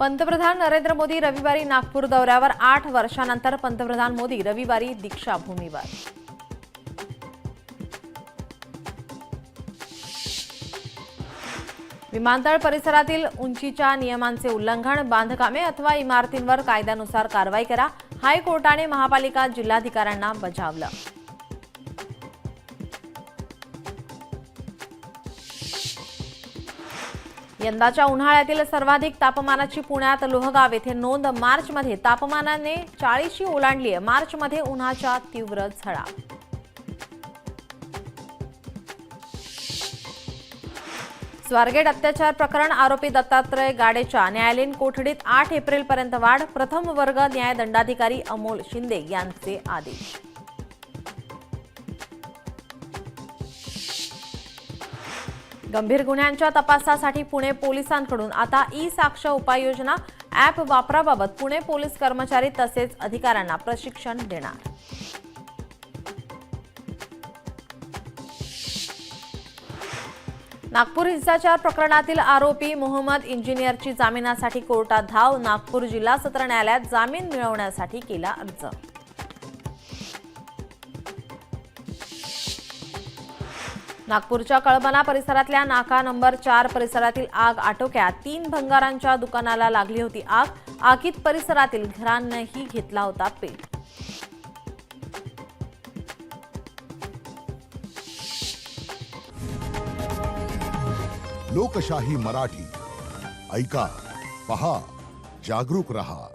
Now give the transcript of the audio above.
पंतप्रधान नरेंद्र मोदी रविवारी नागपूर दौऱ्यावर 8 वर्षांनंतर पंतप्रधान मोदी रविवारी दीक्षाभूमीवर। विमानतळ परिसरातील उंचीच्या नियमांचे उल्लंघन, बांधकामे अथवा इमारतींवर कायद्यानुसार कारवाई करा, हायकोर्टाने महापालिका जिल्हाधिकाऱ्यांना बजावलं। यंदाच्या उन्हाळ्यातील सर्वाधिक तापमानाची पुण्यात लोहगाव येथे नोंद। मार्चमध्ये तापमानाने 40शी ओलांडली। मार्चमध्ये उन्हाच्या तीव्र झळा। स्वारगेट अत्याचार प्रकरण आरोपी दत्तात्रय गाडेच्या न्यायालयीन कोठडीत 8 एप्रिलपर्यंत वाढ। प्रथम वर्ग न्यायदंडाधिकारी अमोल शिंदे यांचे आदेश। गंभीर गुन्ह्यांच्या तपासासाठी पुणे पोलिसांकडून आता ई-साक्ष उपाययोजना ॲप वापराबाबत पुणे पोलीस कर्मचारी तसेच अधिकाऱ्यांना प्रशिक्षण देणार। नागपूर हिंसाचार प्रकरणातील आरोपी मोहम्मद इंजिनियरची जामिनासाठी कोर्टात धाव। नागपूर जिल्हा सत्र न्यायालयात जामीन मिळवण्यासाठी केला अर्ज। नागपूरच्या कळमना परिसरातल्या नाका नंबर 4 परिसरातील आग आटोक्यात। 3 भंगारांच्या दुकानाला लागली होती आग। आगीत परिसरातील घरांनाही घेतला होता पेट। लोकशाही मराठी ऐका, पहा, जागरूक रहा।